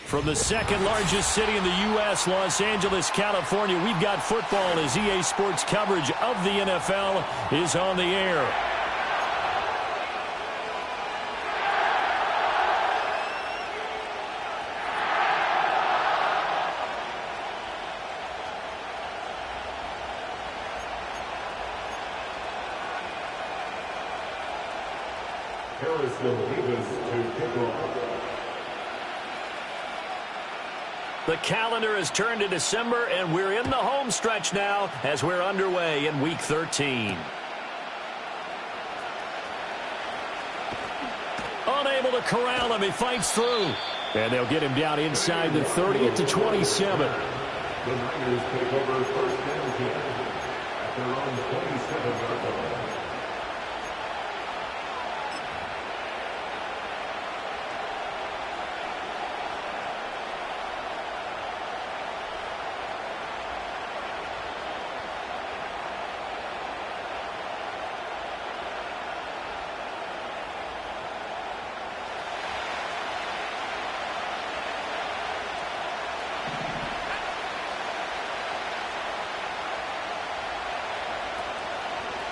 From the second largest city in the U.S., Los Angeles, California, we've got football as EA Sports coverage of the NFL is on the air. The calendar has turned to December, and we're in the home stretch now as we're underway in Week 13. Unable to corral him. He fights through. And they'll get him down inside the 30 at the 27. The Niners take over first and 10 at their own 27-yard line.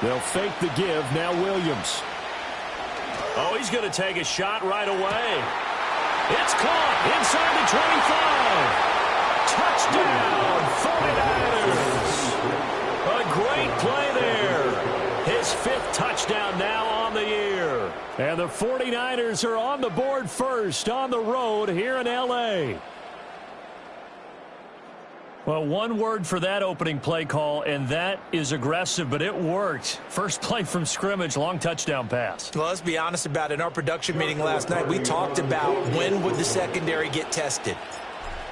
They'll fake the give. Now Williams. Oh, he's going to take a shot right away. It's caught inside the 25. Touchdown, 49ers. A great play there. His 5th touchdown now on the year. And the 49ers are on the board first on the road here in L.A. Well, one word for that opening play call, and that is aggressive, but it worked. First play from scrimmage, long touchdown pass. Well, let's be honest about it. In our production meeting last night, we talked about when would the secondary get tested.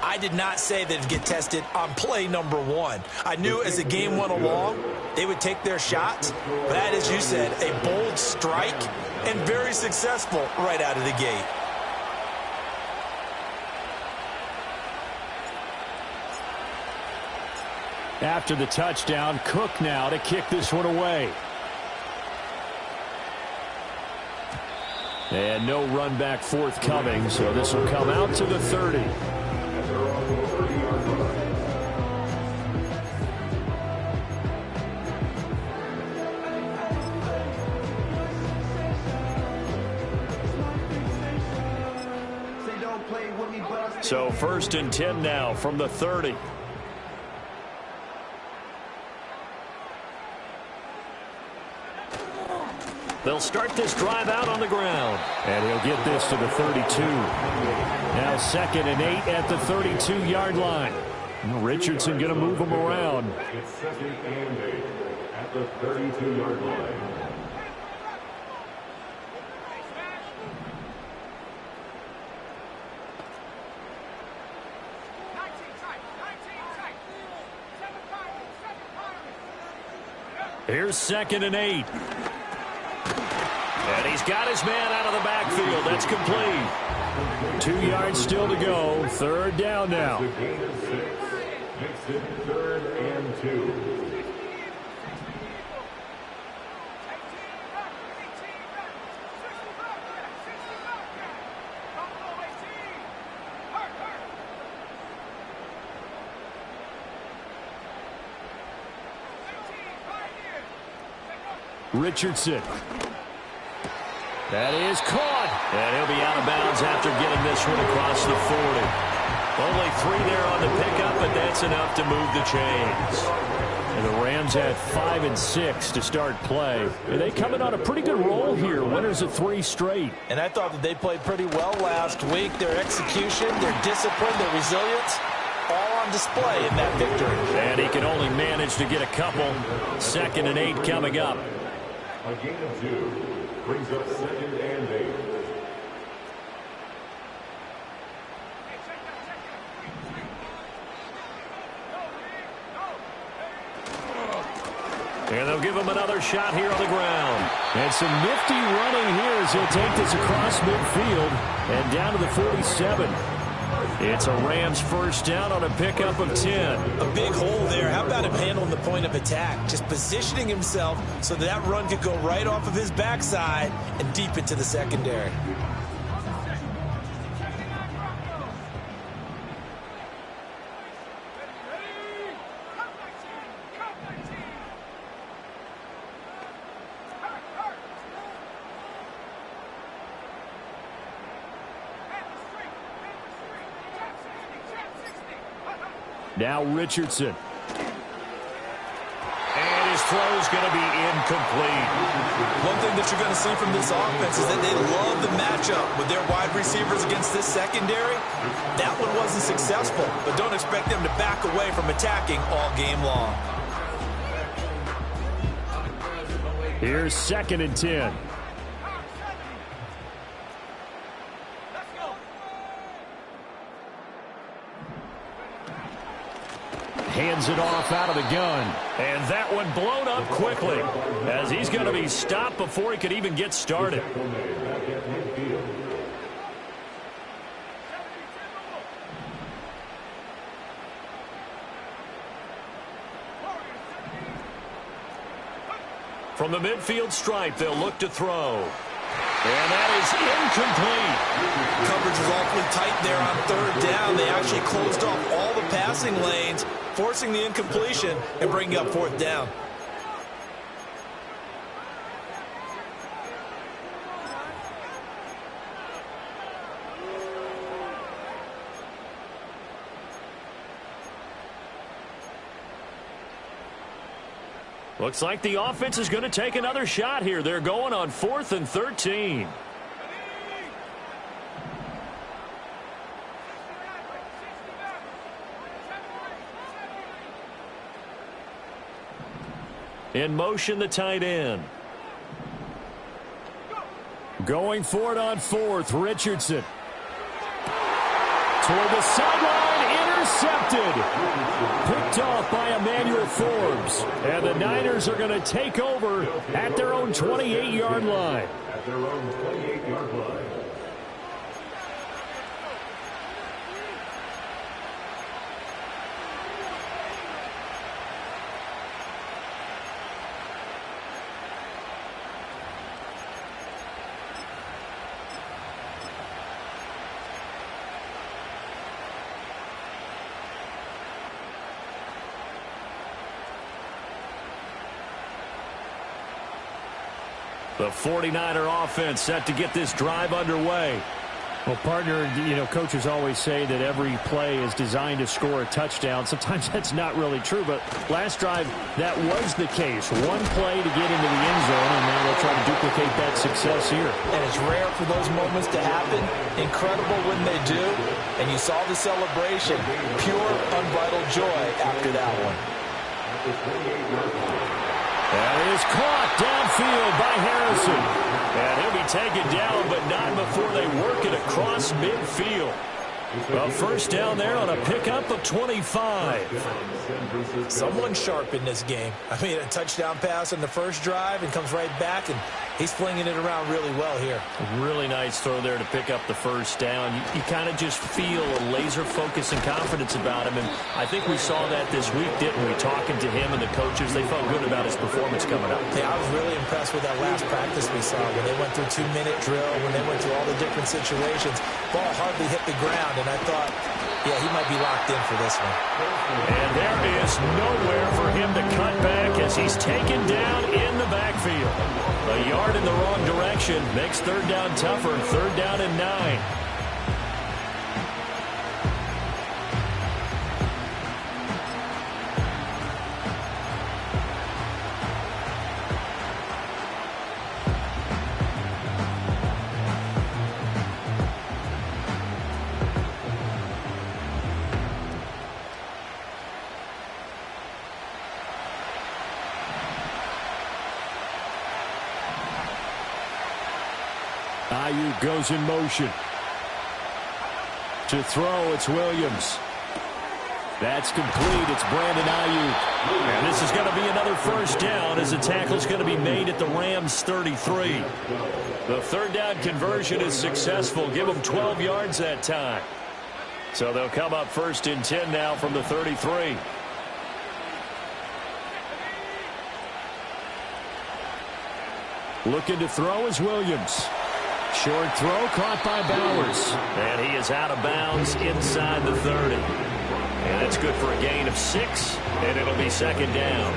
I did not say that it'd get tested on play number 1. I knew as the game went along, they would take their shots. That, as you said, a bold strike and very successful right out of the gate. After the touchdown, Cook now to kick this one away. And no run back forthcoming, so this will come out to the 30. So 1st and 10 now from the 30. They'll start this drive out on the ground. And he'll get this to the 32. Now 2nd and 8 at the 32-yard line. Richardson going to move him around. It's 2nd and 8 at the 32-yard line. Here's 2nd and 8. And he's got his man out of the backfield. That's complete. 2 yards still to go. 3rd down now. The gain of 6. Makes it 3rd and 2. Richardson. That is caught. And he'll be out of bounds after getting this one across the 40. Only 3 there on the pickup, but that's enough to move the chains. And the Rams had 5 and 6 to start play. And they come in on a pretty good roll here. Winners of 3 straight. And I thought that they played pretty well last week. Their execution, their discipline, their resilience, all on display in that victory. And he can only manage to get a couple. 2nd and 8 coming up. A gain of 2 brings up 2nd and 8. And they'll give him another shot here on the ground. And some nifty running here as he'll take this across midfield and down to the 47. It's a Rams first down on a pickup of 10. A big hole there. How about him handling the point of attack? Just positioning himself so that run could go right off of his backside and deep into the secondary. Now Richardson. And his throw's going to be incomplete. One thing that you're going to see from this offense is that they love the matchup with their wide receivers against this secondary. That one wasn't successful, but don't expect them to back away from attacking all game long. Here's 2nd and 10. Hands it off out of the gun. And that one blown up quickly as he's going to be stopped before he could even get started. From the midfield stripe, they'll look to throw. And that is incomplete. Coverage was awfully tight there on 3rd down. They actually closed off all the passing lanes, forcing the incompletion and bringing up 4th down. Looks like the offense is going to take another shot here. They're going on 4th and 13. In motion, the tight end. Going for it on 4th, Richardson. Toward the sideline, intercepted. Picked off by Emmanuel Forbes. And the Niners are going to take over at their own 28-yard line. At their own 28-yard line. The 49er offense set to get this drive underway. Well, partner, coaches always say that every play is designed to score a touchdown. Sometimes that's not really true, but last drive, that was the case. One play to get into the end zone, and now they'll try to duplicate that success here. And it's rare for those moments to happen. Incredible when they do. And you saw the celebration. Pure, unbridled joy after that one. That is caught downfield by Harrison. And he'll be taken down, but not before they work it across midfield. A first down there on a pickup of 25. Someone sharp in this game. I mean, a touchdown pass on the first drive and comes right back, and he's flinging it around really well here. Really nice throw there to pick up the first down. You kind of just feel a laser focus and confidence about him, and I think we saw that this week, didn't we? Talking to him and the coaches, they felt good about his performance coming up. Yeah, I was really impressed with that last practice we saw when they went through 2-minute drill, when they went through all the different situations. Ball hardly hit the ground, and I thought, yeah, he might be locked in for this one. And there is nowhere for him to cut back as he's taken down in the backfield. A yard in the wrong direction makes 3rd down tougher. 3rd down and 9. Ayuk goes in motion. To throw, it's Williams. That's complete. It's Brandon Ayuk. And this is going to be another first down as the tackle's going to be made at the Rams' 33. The 3rd down conversion is successful. Give them 12 yards that time. So they'll come up 1st and 10 now from the 33. Looking to throw is Williams. Short throw caught by Bowers. And he is out of bounds inside the 30. And that's good for a gain of 6. And it'll be 2nd down.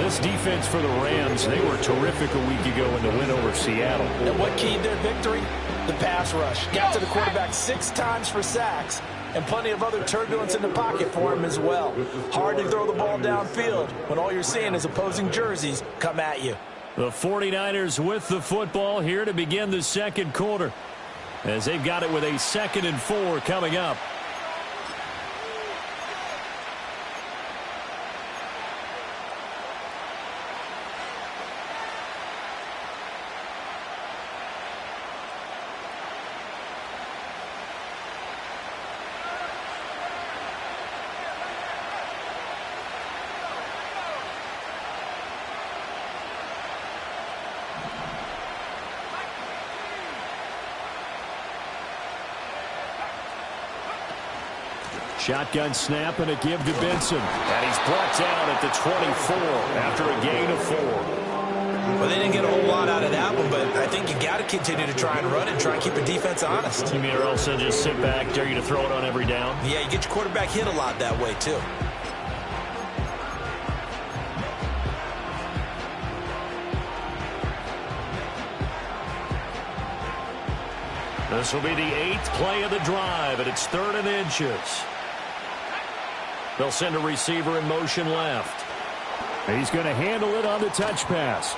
This defense for the Rams, they were terrific a week ago in the win over Seattle. And what keyed their victory? The pass rush. Got to the quarterback 6 times for sacks. and plenty of other turbulence in the pocket for him as well. Hard to throw the ball downfield when all you're seeing is opposing jerseys come at you. The 49ers with the football here to begin the second quarter, as they've got it with a 2nd and 4 coming up. Shotgun snap and a give to Benson. And he's brought down at the 24 after a gain of 4. Well, they didn't get a whole lot out of that one, but I think you got to continue to try and run and try and keep the defense honest. You mean or else just sit back, dare you to throw it on every down? Yeah, you get your quarterback hit a lot that way, too. This will be the 8th play of the drive, and it's 3rd and inches. They'll send a receiver in motion left. He's going to handle it on the touch pass.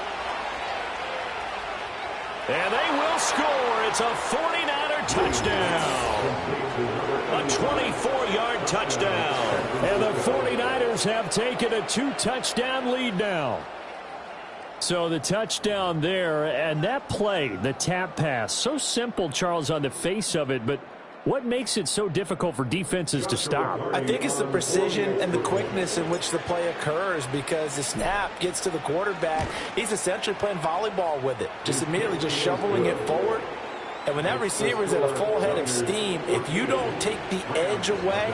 And they will score. It's a 49er touchdown. A 24-yard touchdown. And the 49ers have taken a 2-touchdown lead now. So the touchdown there, and that play, the tap pass, so simple, Charles, on the face of it, but what makes it so difficult for defenses to stop? I think it's the precision and the quickness in which the play occurs, because the snap gets to the quarterback. He's essentially playing volleyball with it, just immediately just shoveling it forward. And when that receiver is at a full head of steam, if you don't take the edge away,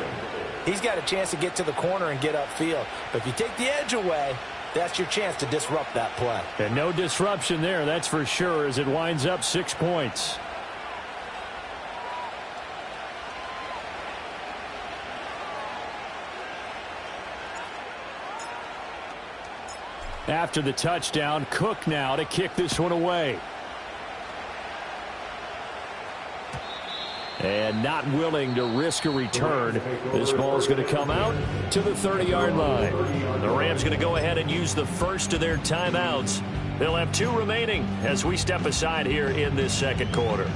he's got a chance to get to the corner and get upfield. But if you take the edge away, that's your chance to disrupt that play. And no disruption there, that's for sure, as it winds up 6 points. After the touchdown, Cook now to kick this one away. And not willing to risk a return. This ball's going to come out to the 30-yard line. The Rams going to go ahead and use the first of their timeouts. They'll have 2 remaining as we step aside here in this second quarter.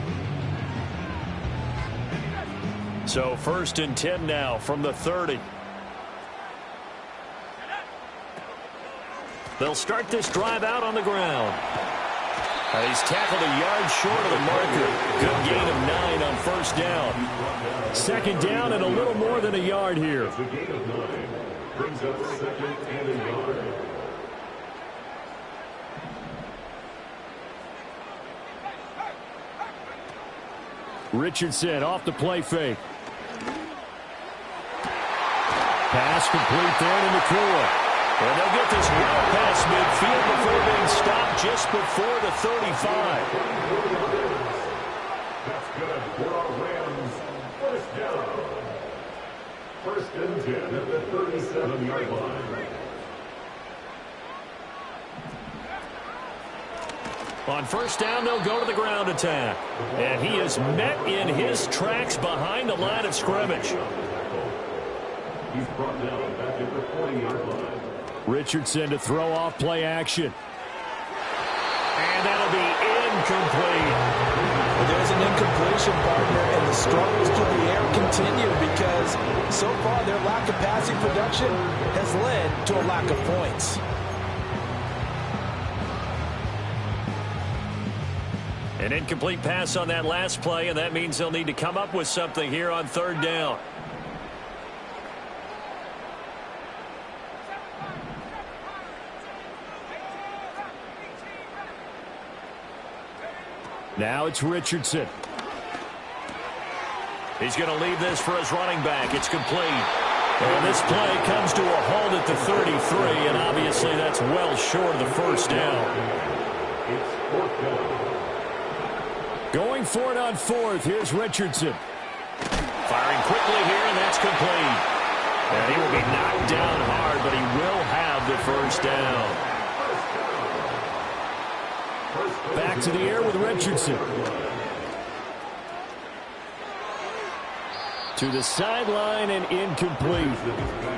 So 1st and 10 now from the 30. They'll start this drive out on the ground. And he's tackled a yard short of the marker. Good gain of 9 on 1st down. 2nd down and a little more than a yard here. It's a gain of 9. Brings up 2nd and a yard. Richardson off the play fake. Pass complete there to McCoy. And they'll get this well past midfield before being stopped just before the 35. That's good for our Rams. 1st down. 1st and 10 at the 37-yard line. On 1st down, they'll go to the ground attack. And he is met in his tracks behind the line of scrimmage. He's brought down back at the 40-yard line. Richardson to throw off play action. And that'll be incomplete. Well, there's an incompletion, partner, and the struggles through the air continue because so far their lack of passing production has led to a lack of points. An incomplete pass on that last play, and that means they'll need to come up with something here on 3rd down. Now it's Richardson. He's going to leave this for his running back. It's complete. And this play comes to a halt at the 33, and obviously that's well short of the 1st down. It's 4th down. Going for it on 4th. Here's Richardson. Firing quickly here, and that's complete. And he will be knocked down hard, but he will have the 1st down. Back to the air with Richardson. To the sideline and incomplete.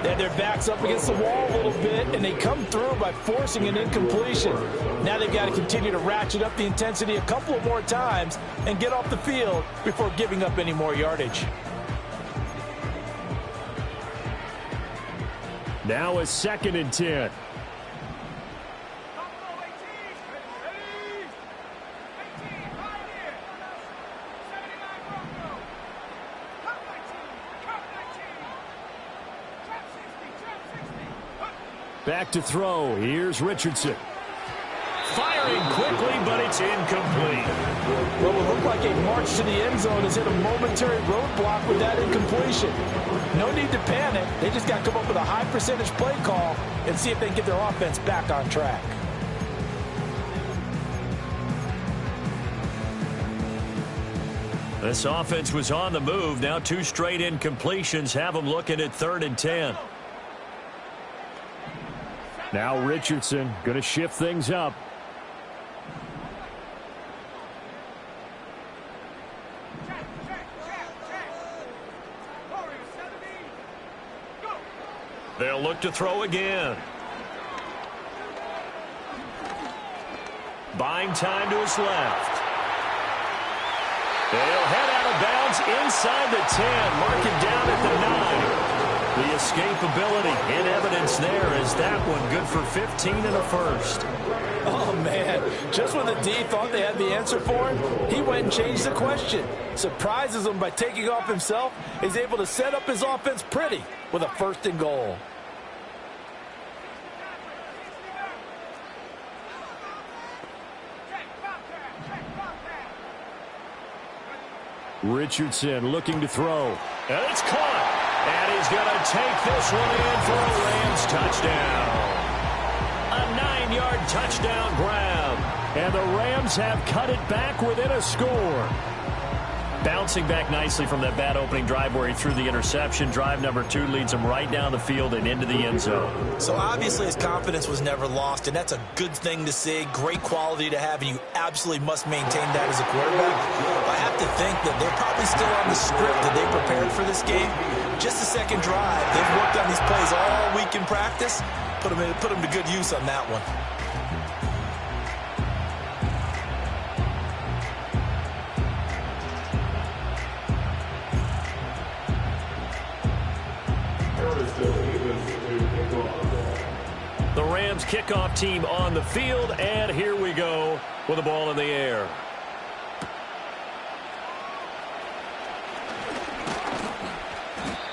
And their back's up against the wall a little bit, and they come through by forcing an incompletion. Now they've got to continue to ratchet up the intensity a couple of more times and get off the field before giving up any more yardage. Now a 2nd and 10. Back to throw. Here's Richardson. Firing quickly, but it's incomplete. Well, it looked like a march to the end zone has hit a momentary roadblock with that incompletion. No need to panic. They just got to come up with a high percentage play call and see if they can get their offense back on track. This offense was on the move. Now 2 straight incompletions have them looking at 3rd and 10. Now Richardson going to shift things up. They'll look to throw again. Buying time to his left. They'll head out of bounds inside the 10. Mark it down at the 9. The escapability in evidence there is that one good for 15 and a first. Oh, man. Just when the D thought they had the answer for him, he went and changed the question. Surprises them by taking off himself. He's able to set up his offense pretty with a 1st and goal. Richardson looking to throw. And it's caught. And he's going to take this one in for a Rams touchdown. A 9-yard touchdown grab. And the Rams have cut it back within a score. Bouncing back nicely from that bad opening drive where he threw the interception. Drive number 2 leads him right down the field and into the end zone. So obviously his confidence was never lost, and that's a good thing to see. Great quality to have, and you absolutely must maintain that as a quarterback. I have to think that they're probably still on the script that they prepared for this game. Just the second drive. They've worked on these plays all week in practice. Put them to good use on that one. The Rams kickoff team on the field, and here we go with the ball in the air.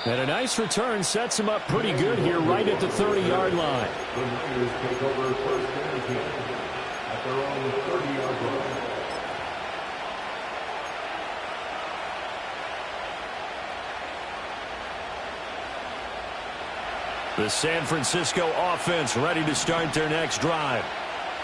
And a nice return sets him up pretty good here right at the 30-yard line. The Niners take over 1st and 10 at their own 30-yard line. The San Francisco offense ready to start their next drive.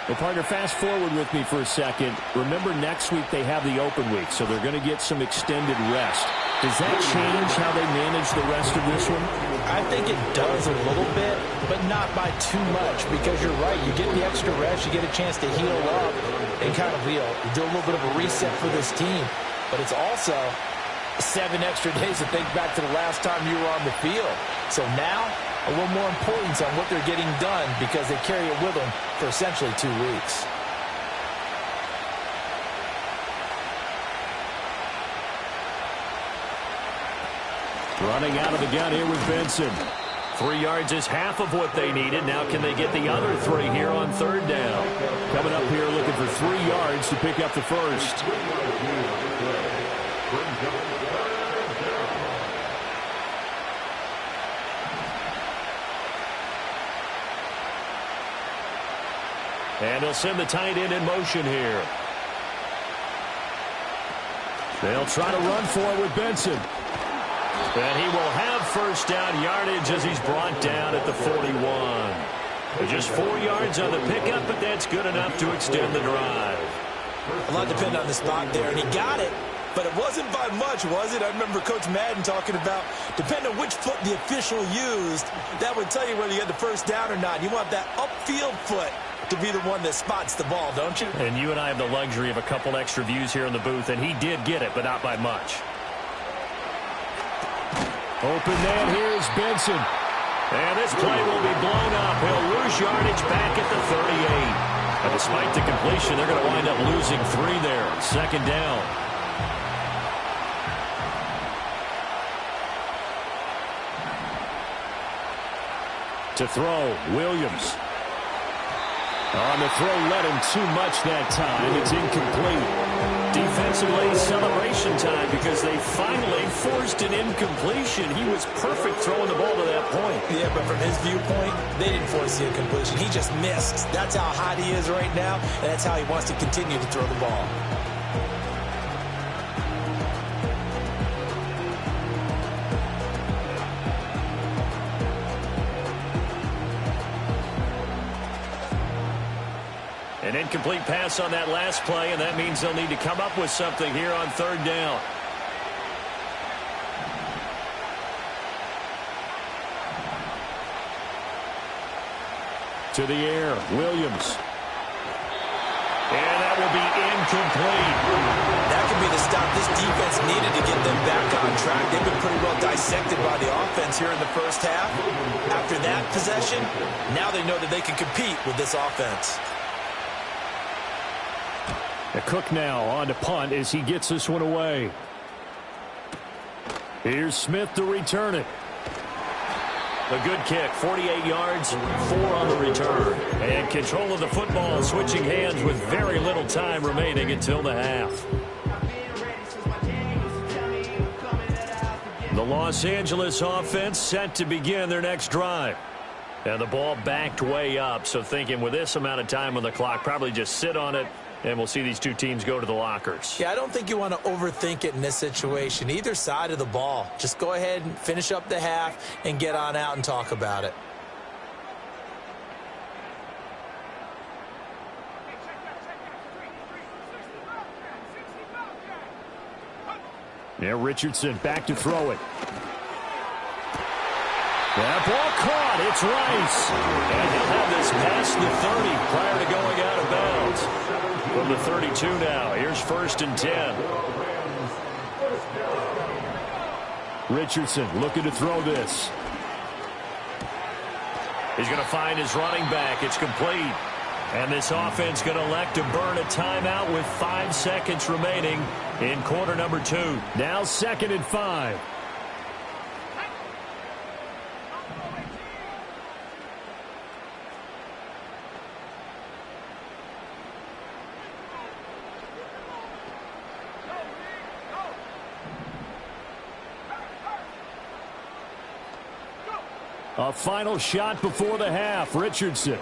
Well, partner, fast forward with me for a second. Remember, next week they have the open week, so they're going to get some extended rest. Does that change how they manage the rest of this one? I think it does a little bit, but not by too much, because you're right. You get the extra rest. You get a chance to heal up and kind of do a little bit of a reset for this team. But it's also 7 extra days to think back to the last time you were on the field. So now, a little more importance on what they're getting done because they carry it with them for essentially 2 weeks. Running out of the gun here with Benson. 3 yards is half of what they needed. Now can they get the other 3 here on 3rd down? Coming up here looking for 3 yards to pick up the first. And he'll send the tight end in motion here. They'll try to run for it with Benson. And he will have 1st down yardage as he's brought down at the 41. Just 4 yards on the pickup, but that's good enough to extend the drive. A lot depended on the spot there, and he got it. But it wasn't by much, was it? I remember Coach Madden talking about, depending on which foot the official used, that would tell you whether you had the 1st down or not. You want that upfield foot to be the one that spots the ball, don't you? And you and I have the luxury of a couple extra views here in the booth, and he did get it, but not by much. Open man, here's Benson. And this play will be blown up. He'll lose yardage back at the 38. And despite the completion, they're going to wind up losing 3 there. Second down. To throw, Williams. On the throw, led him too much that time. It's incomplete. Defensively, celebration time because they finally forced an incompletion. He was perfect throwing the ball to that point. Yeah, but from his viewpoint, they didn't force the incompletion. He just missed. That's how hot he is right now, and that's how he wants to continue to throw the ball. An incomplete pass on that last play, and that means they'll need to come up with something here on third down. To the air, Williams. And that will be incomplete. That could be the stop this defense needed to get them back on track. They've been pretty well dissected by the offense here in the first half. After that possession, now they know that they can compete with this offense. Cook now on to punt as he gets this one away. Here's Smith to return it. A good kick, 48 yards, 4 on the return. And control of the football, switching hands with very little time remaining until the half. The Los Angeles offense set to begin their next drive. And the ball backed way up, so thinking with this amount of time on the clock, probably just sit on it, and we'll see these two teams go to the lockers. Yeah, I don't think you want to overthink it in this situation. Either side of the ball. Just go ahead and finish up the half and get on out and talk about it. Yeah, Richardson back to throw it. That ball caught. It's Rice. And he'll have this past the 30 prior to going out of bounds. From the 32 now, here's 1st and 10. Richardson looking to throw this. He's going to find his running back. It's complete. And this offense going to elect to burn a timeout with 5 seconds remaining in quarter number 2. Now 2nd and 5. A final shot before the half. Richardson.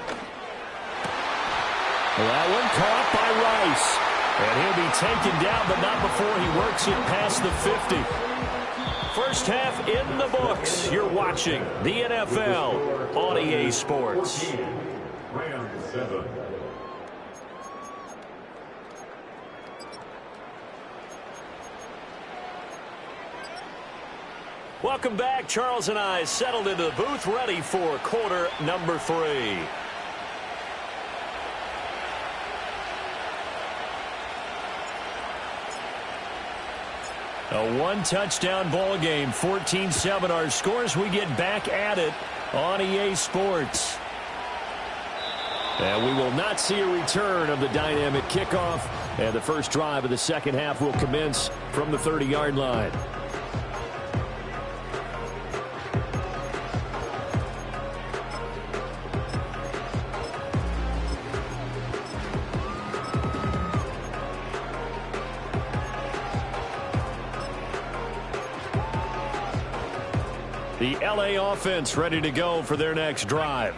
That one caught by Rice. And he'll be taken down, but not before he works it past the 50. First half in the books. You're watching the NFL on EA Sports. Rams 7. Welcome back. Charles and I settled into the booth, ready for quarter number 3. A one-touchdown ball game, 14-7 our scores. We get back at it on EA Sports. And we will not see a return of the dynamic kickoff. And the first drive of the second half will commence from the 30-yard line. The LA offense ready to go for their next drive.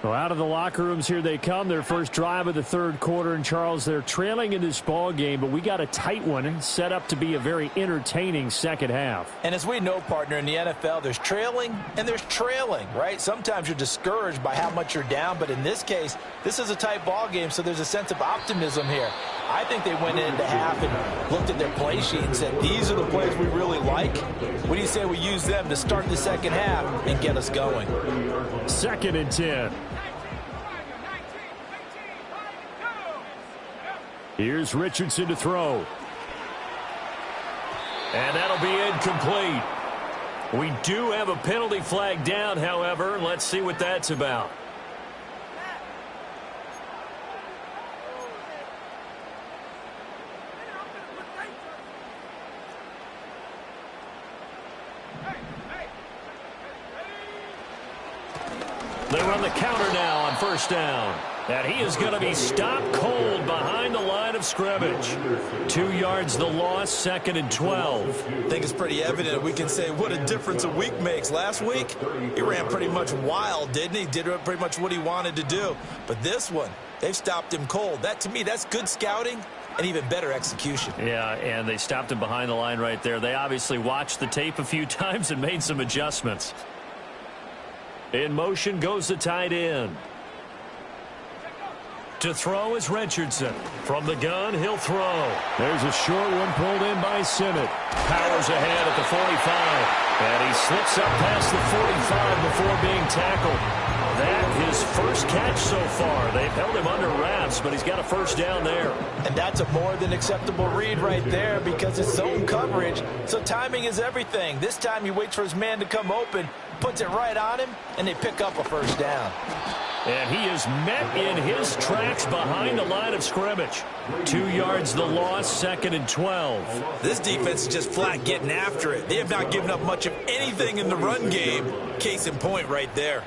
Well, out of the locker rooms, here they come. Their first drive of the third quarter. And, Charles, they're trailing in this ball game, but we got a tight one set up to be a very entertaining second half. And as we know, partner, in the NFL, there's trailing and there's trailing, right? Sometimes you're discouraged by how much you're down, but in this case, this is a tight ball game, so there's a sense of optimism here. I think they went into half and looked at their play sheet and said, these are the plays we really like. What do you say we use them to start the second half and get us going? 2nd and 10. Here's Richardson to throw. And that'll be incomplete. We do have a penalty flag down, however. Let's see what that's about. They run the counter now on first down. And he is going to be stopped cold behind the line of scrimmage. 2 yards the loss, 2nd and 12. I think it's pretty evident. We can say what a difference a week makes. Last week, he ran pretty much wild, didn't he? Did pretty much what he wanted to do. But this one, they've stopped him cold. That, to me, that's good scouting and even better execution. Yeah, and they stopped him behind the line right there. They obviously watched the tape a few times and made some adjustments. In motion goes the tight end. To throw is Richardson. From the gun, he'll throw. There's a short one pulled in by Simmett. Powers ahead at the 45. And he slips up past the 45 before being tackled. That his first catch so far. They've held him under wraps, but he's got a first down there. And that's a more than acceptable read right there because it's zone coverage. So timing is everything. This time he waits for his man to come open, puts it right on him, and they pick up a first down. And he is met in his tracks behind the line of scrimmage. 2 yards the loss, 2nd and 12. This defense is just flat getting after it. They have not given up much of anything in the run game. Case in point right there.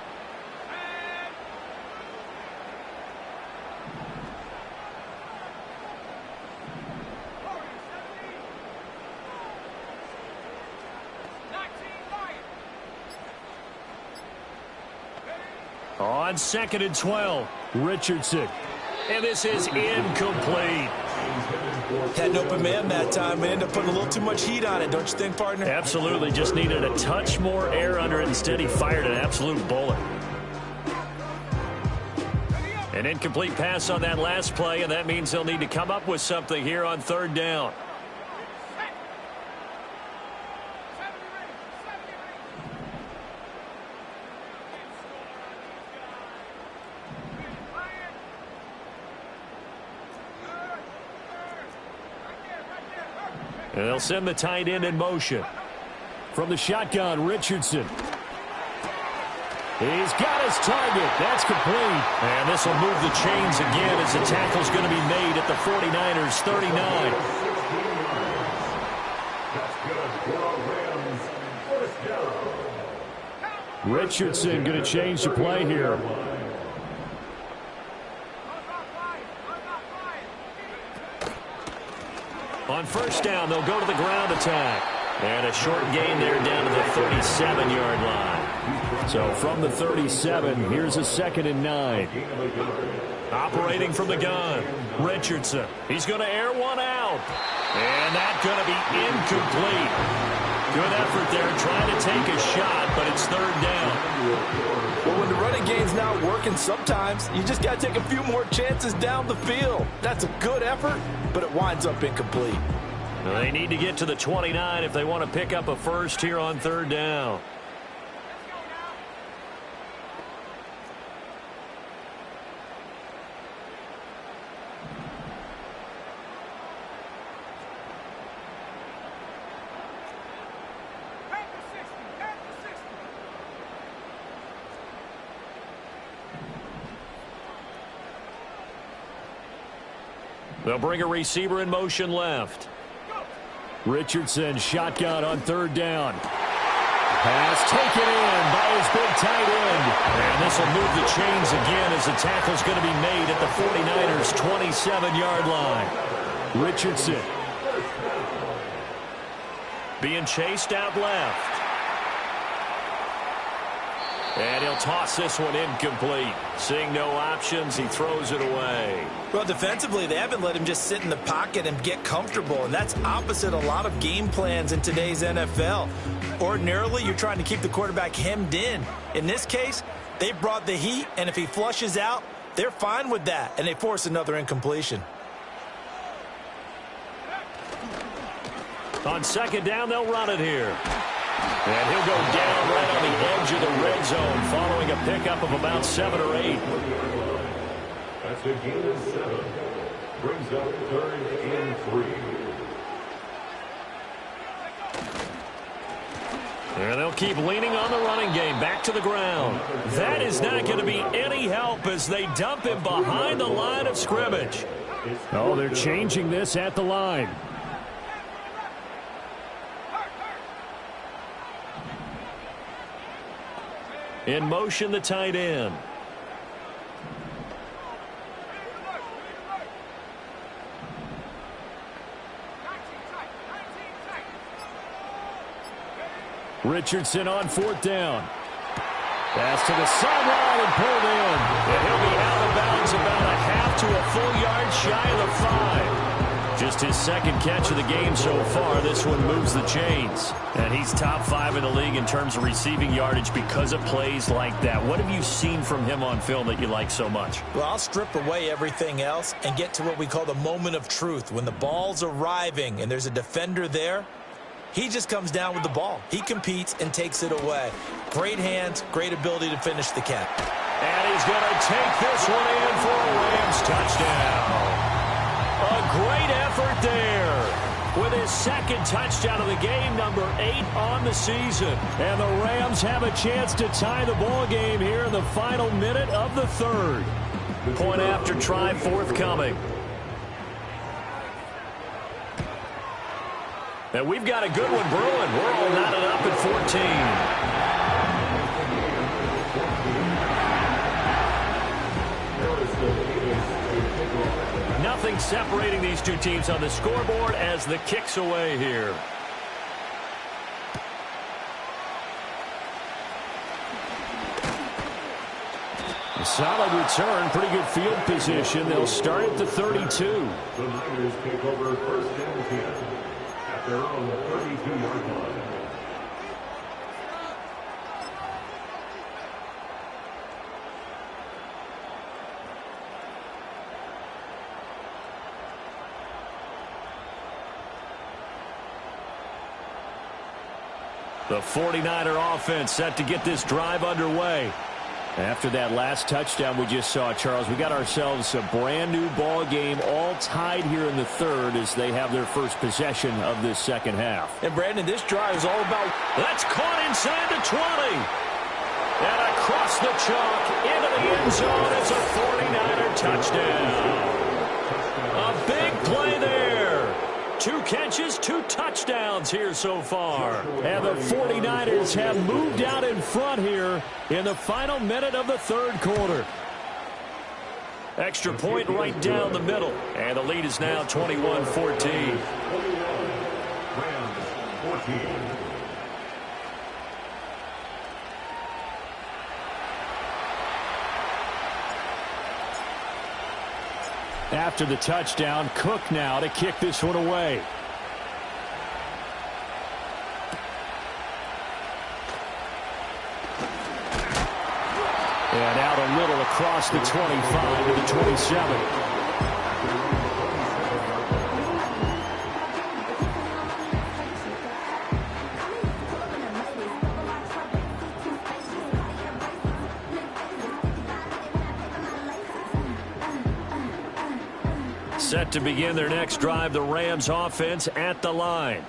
On 2nd and 12, Richardson. And this is incomplete. Had an open man that time and ended up putting a little too much heat on it, don't you think, partner? Absolutely. Just needed a touch more air under it. Instead, he fired an absolute bullet. An incomplete pass on that last play, and that means they'll need to come up with something here on 3rd down. And they'll send the tight end in motion. From the shotgun, Richardson. He's got his target. That's complete. And this will move the chains again as the tackle's going to be made at the 49ers' 39. Richardson going to change the play here. On first down, they'll go to the ground attack. And a short gain there down to the 37-yard line. So from the 37, here's a 2nd and 9. Operating from the gun, Richardson. He's going to air one out. And that's going to be incomplete. Good effort there trying to take a shot, but it's 3rd down. Well, when the running game's not working, sometimes you just got to take a few more chances down the field. That's a good effort, but it winds up incomplete. They need to get to the 29 if they want to pick up a first here on 3rd down. They'll bring a receiver in motion left. Richardson shotgun on 3rd down. Pass taken in by his big tight end. And this will move the chains again as the tackle's going to be made at the 49ers' 27-yard line. Richardson being chased out left. And he'll toss this one incomplete. Seeing no options, he throws it away. Well, defensively, they haven't let him just sit in the pocket and get comfortable, and that's opposite a lot of game plans in today's NFL. Ordinarily, you're trying to keep the quarterback hemmed in. In this case, they brought the heat, and if he flushes out, they're fine with that, and they force another incompletion. On 2nd down, they'll run it here. And he'll go down right on the edge of the red zone following a pickup of about 7 or 8. That's a gain of 7. Brings up 3rd and 3. And they'll keep leaning on the running game. Back to the ground. That is not going to be any help as they dump him behind the line of scrimmage. Oh, they're changing this at the line. In motion, the tight end. Richardson on fourth down. Pass to the sideline and pulled in. And he'll be out of bounds about a half to a full yard shy of the 5. Just his second catch of the game so far. This one moves the chains. And he's top 5 in the league in terms of receiving yardage because of plays like that. What have you seen from him on film that you like so much? Well, I'll strip away everything else and get to what we call the moment of truth. When the ball's arriving and there's a defender there, he just comes down with the ball. He competes and takes it away. Great hands, great ability to finish the catch. And he's going to take this one in for a Rams touchdown. A great effort there with his second touchdown of the game, number 8 on the season. And the Rams have a chance to tie the ball game here in the final minute of the third. Point after try forthcoming. And we've got a good one brewing. We're all knotted up at 14. Nothing separating these two teams on the scoreboard as the kick's away here. A solid return, pretty good field position. They'll start at the 32. The Niners take over first and 10 at their own 32-yard line. The 49er offense set to get this drive underway. After that last touchdown we just saw, Charles, we got ourselves a brand new ball game, all tied here in the third as they have their first possession of this second half. And Brandon, this drive is all about... That's caught inside the 20. And across the chalk into the end zone. It's a 49er touchdown. A big play there. 2 catches, 2 touchdowns here so far. And the 49ers have moved out in front here in the final minute of the third quarter. Extra point right down the middle. And the lead is now 21-14. Rams 14. After the touchdown, Cook now to kick this one away. And out a little across the 25 to the 27. Set to begin their next drive, the Rams offense at the line.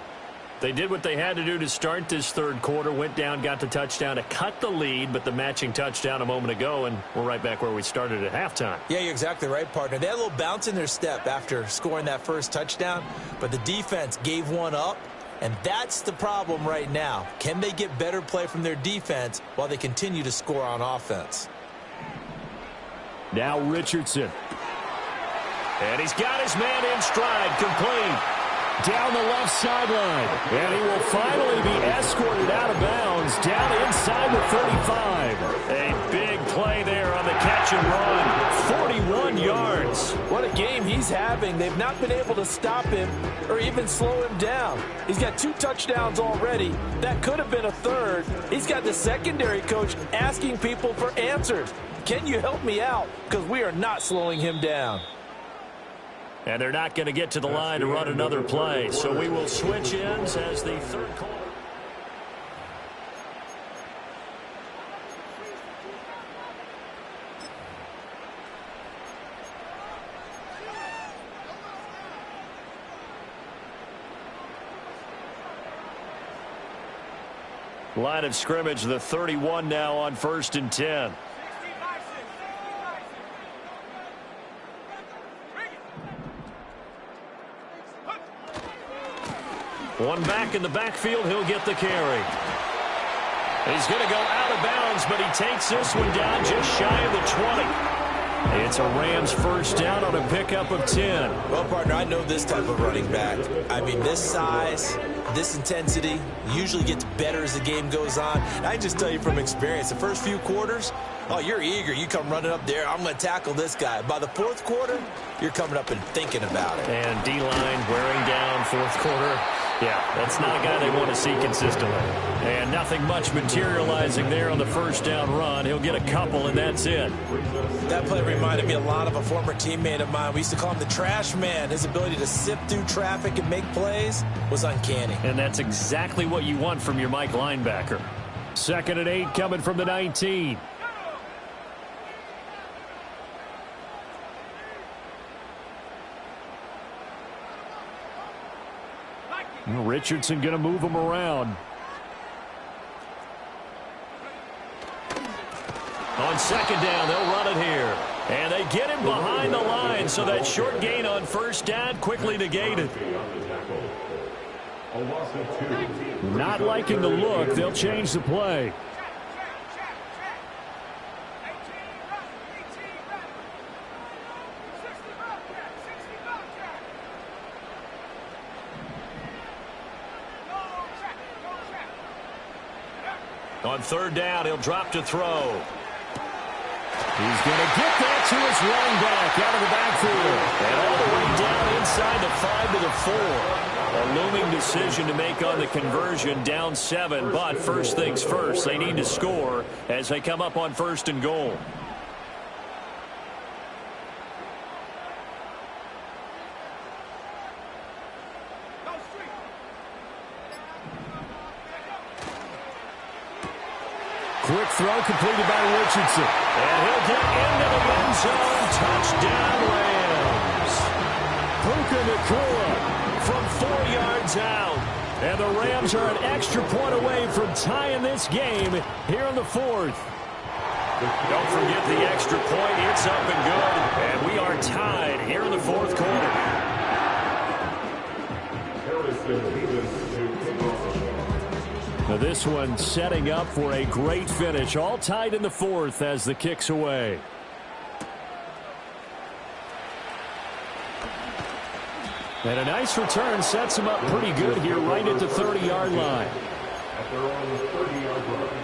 They did what they had to do to start this third quarter, went down, got the touchdown to cut the lead, but the matching touchdown a moment ago, and we're right back where we started at halftime. Yeah, you're exactly right, partner. They had a little bounce in their step after scoring that first touchdown, but the defense gave one up, and that's the problem right now. Can they get better play from their defense while they continue to score on offense? Now Richardson. And he's got his man in stride, complete. Down the left sideline. And he will finally be escorted out of bounds down inside the 35. A big play there on the catch and run. 41 yards. What a game he's having. They've not been able to stop him or even slow him down. He's got 2 touchdowns already. That could have been a third. He's got the secondary coach asking people for answers. Can you help me out? Because we are not slowing him down. And they're not going to get to the line to run another play. So we will switch ends as the third quarter. Line of scrimmage, the 31 now on 1st and 10. One back in the backfield, he'll get the carry. He's going to go out of bounds, but he takes this one down just shy of the 20. It's a Rams first down on a pickup of 10. Well, partner, I know this type of running back. I mean, this size, this intensity usually gets better as the game goes on. And I just tell you from experience, the first few quarters, oh, you're eager. You come running up there, I'm going to tackle this guy. By the fourth quarter, you're coming up and thinking about it. And D-line wearing down fourth quarter. Yeah, that's not a guy they want to see consistently. And nothing much materializing there on the first down run. He'll get a couple, and that's it. That play reminded me a lot of a former teammate of mine. We used to call him the trash man. His ability to sift through traffic and make plays was uncanny. And that's exactly what you want from your Mike linebacker. 2nd and 8 coming from the 19. Richardson going to move him around. On 2nd down, they'll run it here. And they get him behind the line, so that short gain on 1st down quickly negated. Not liking the look. They'll change the play. On 3rd down, he'll drop to throw. He's going to get that to his running back out of the backfield. And all the way down inside the 5 to the 4. A looming decision to make on the conversion, down 7. But first things first, they need to score as they come up on 1st and goal. Quick throw completed by Richardson. And he'll get into the end zone. Touchdown, Rams. Puka Nacua from 4 yards out. And the Rams are an extra point away from tying this game here in the 4th. Don't forget the extra point. It's up and good. And we are tied here in the 4th quarter. Now this one setting up for a great finish. All tied in the 4th as the kick's away. And a nice return sets him up pretty good here right at the 30-yard line. At their own 30-yard line.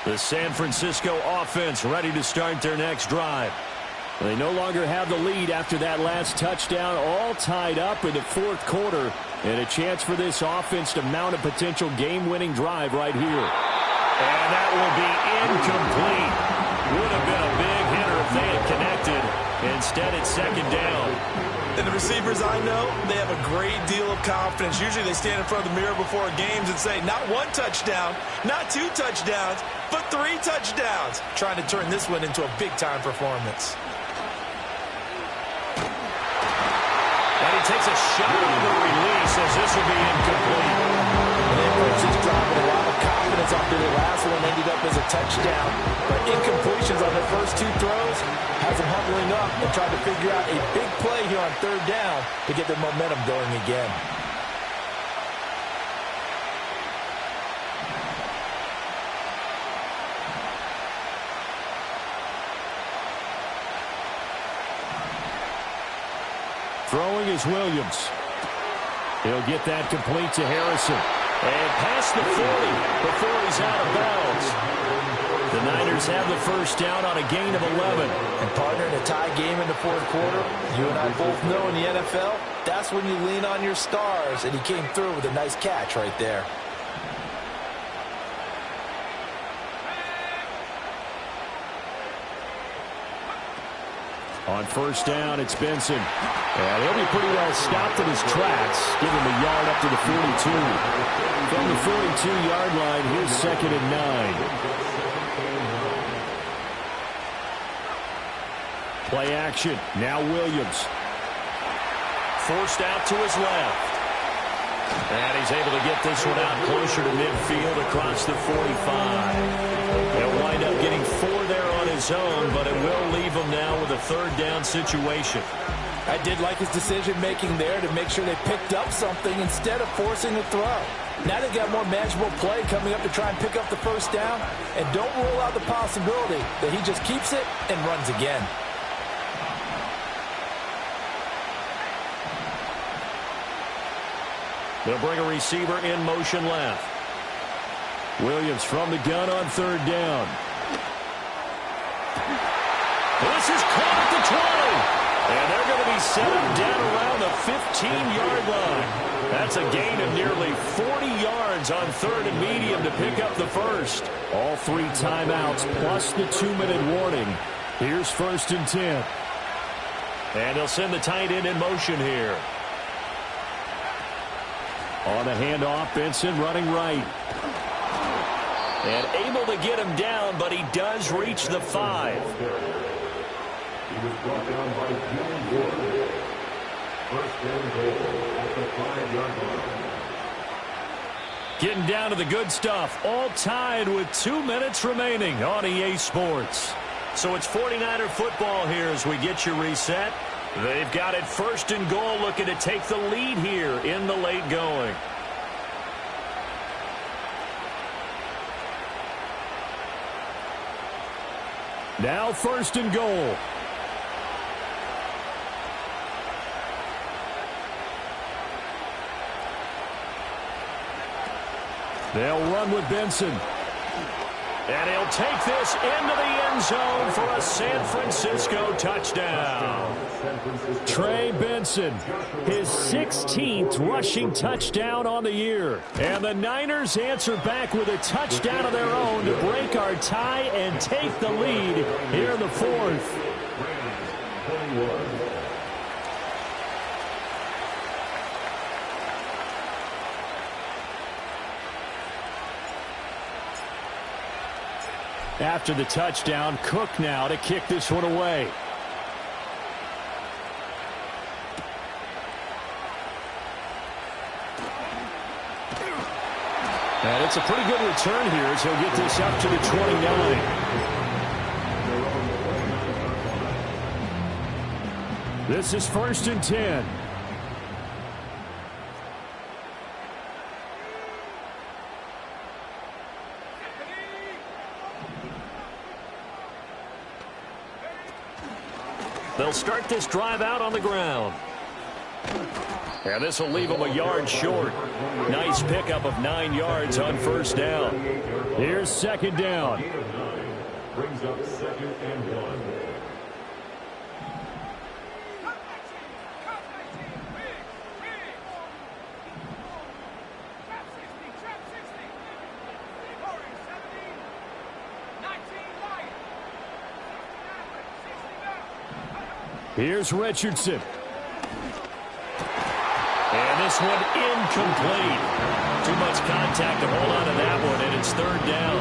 The San Francisco offense ready to start their next drive. They no longer have the lead after that last touchdown, all tied up in the 4th quarter. And a chance for this offense to mount a potential game-winning drive right here. And that will be incomplete. Would have been a big hitter if they had connected. Instead, it's 2nd down. And the receivers I know, they have a great deal of confidence. Usually they stand in front of the mirror before games and say, not 1 touchdown, not 2 touchdowns, but 3 touchdowns. Trying to turn this one into a big-time performance. And he takes a shot on the release as this will be incomplete. And they approached this drive with a lot of confidence after their last one ended up as a touchdown. But incompletions on their first 2 throws has them huddling up and trying to figure out a big play here on 3rd down to get their momentum going again. Throwing is Williams. He'll get that complete to Harrison. And past the 40 before he's out of bounds. The Niners have the first down on a gain of 11. And partner, in a tie game in the 4th quarter, you and I both know in the NFL, that's when you lean on your stars. And he came through with a nice catch right there. On first down, it's Benson. And he'll be pretty well stopped in his tracks. Give him a yard up to the 42. From the 42-yard line, here's 2nd and 9. Play action. Now Williams. Forced out to his left. And he's able to get this one out closer to midfield across the 45. He'll wind up getting 4 there on his own, but it will leave him now with a 3rd down situation. I did like his decision-making there to make sure they picked up something instead of forcing a throw. Now they got more manageable play coming up to try and pick up the 1st down, and don't rule out the possibility that he just keeps it and runs again. They'll bring a receiver in motion left. Williams from the gun on 3rd down. This is caught at the 20. And they're going to be set up down around the 15-yard line. That's a gain of nearly 40 yards on 3rd and medium to pick up the 1st. All 3 timeouts plus the 2-minute warning. Here's 1st and 10. And they'll send the tight end in motion here. On the handoff, Benson running right. And able to get him down, but he does reach the 5. He was brought down by Jimmy Ward. 1st and goal at the 5-yard line. Getting down to the good stuff. All tied with 2 minutes remaining on EA Sports. So it's 49er football here as we get you reset. They've got it 1st and goal, looking to take the lead here in the late going. Now 1st and goal. They'll run with Benson. And he'll take this into the end zone for a San Francisco touchdown. Trey Benson, his 16th rushing touchdown on the year. And the Niners answer back with a touchdown of their own to break our tie and take the lead here in the 4th. After the touchdown, Cook now to kick this one away. And it's a pretty good return here as he'll get this up to the 29. This is 1st and 10. They'll start this drive out on the ground. And this will leave them a yard short. Nice pickup of 9 yards on 1st down. Here's 2nd down. Brings up 2nd and 1. Here's Richardson. And this one incomplete. Too much contact to hold on to that one, and it's 3rd down.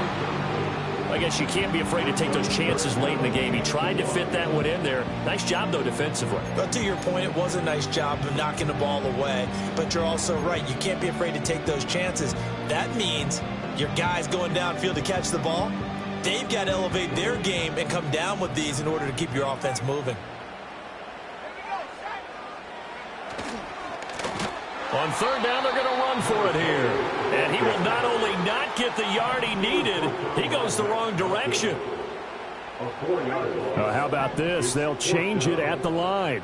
I guess you can't be afraid to take those chances late in the game. He tried to fit that one in there. Nice job, though, defensively. But to your point, it was a nice job of knocking the ball away. But you're also right. You can't be afraid to take those chances. That means your guys going downfield to catch the ball, they've got to elevate their game and come down with these in order to keep your offense moving. On 3rd down, they're going to run for it here. And he will not only not get the yard he needed, he goes the wrong direction. How about this? They'll change it at the line.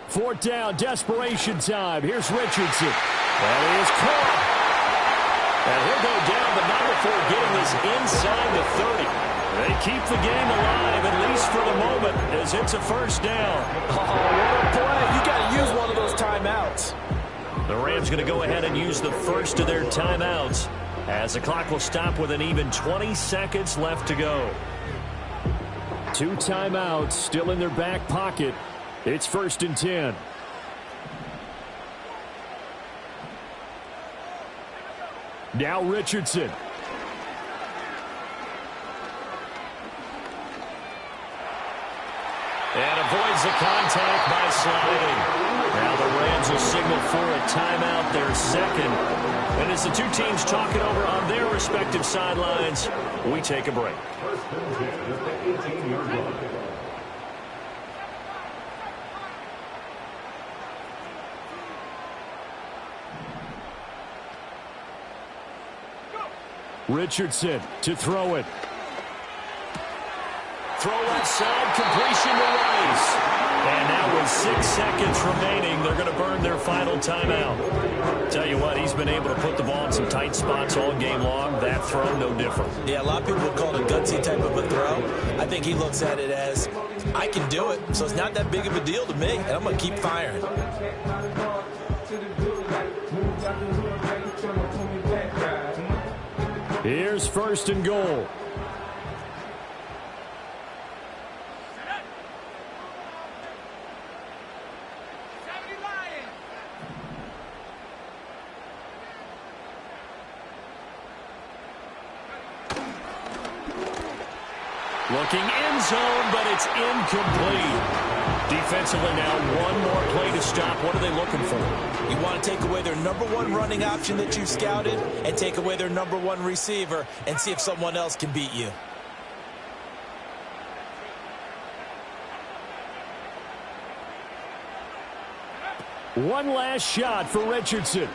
Fourth down, desperation time. Here's Richardson. And he is caught. And he'll go down, but not before getting this inside the 30. They keep the game alive, at least just for the moment as it's a first down. Oh, what a play. You got to use one of those timeouts. The Rams going to go ahead and use the first of their timeouts as the clock will stop with an even 20 seconds left to go. 2 timeouts still in their back pocket. It's 1st and 10. Now Richardson. And avoids the contact by sliding. Now the Rams will signal for a timeout, their second. And as the two teams talk it over on their respective sidelines, we take a break. First and 10 at the 18-yard line. Richardson to throw it. Throw left side, completion to Rice. And now with 6 seconds remaining, they're going to burn their final timeout. Tell you what, he's been able to put the ball in some tight spots all game long. That throw, no different. Yeah, a lot of people would call it a gutsy type of a throw. I think he looks at it as, I can do it, so it's not that big of a deal to me, and I'm going to keep firing. Here's 1st and goal. Looking end zone, but it's incomplete. Defensively now, one more play to stop. What are they looking for? You want to take away their number 1 running option that you've scouted and take away their number 1 receiver and see if someone else can beat you. One last shot for Richardson.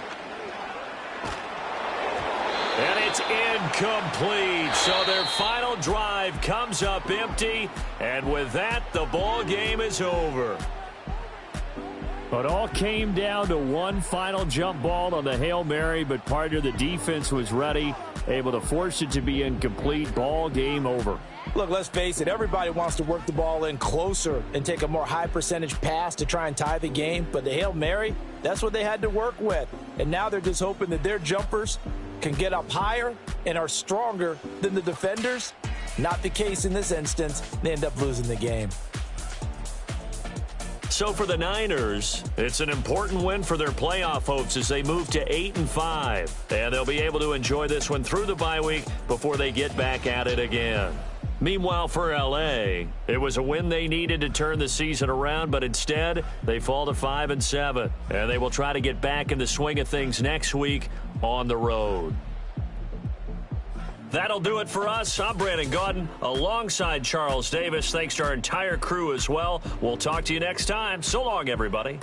And it's incomplete. So their final drive comes up empty. And with that, the ball game is over. It all came down to one final jump ball on the Hail Mary, but part of the defense was ready, able to force it to be incomplete. Ball game over. Look, let's face it, everybody wants to work the ball in closer and take a more high percentage pass to try and tie the game. But the Hail Mary, that's what they had to work with. And now they're just hoping that their jumpers can get up higher and are stronger than the defenders. Not the case in this instance. They end up losing the game. So for the Niners, it's an important win for their playoff hopes as they move to 8-5. And they'll be able to enjoy this one through the bye week before they get back at it again. Meanwhile, for L.A., it was a win they needed to turn the season around, but instead, they fall to 5-7. And they will try to get back in the swing of things next week on the road. That'll do it for us. I'm Brandon Gaudin alongside Charles Davis. Thanks to our entire crew as well. We'll talk to you next time. So long, everybody.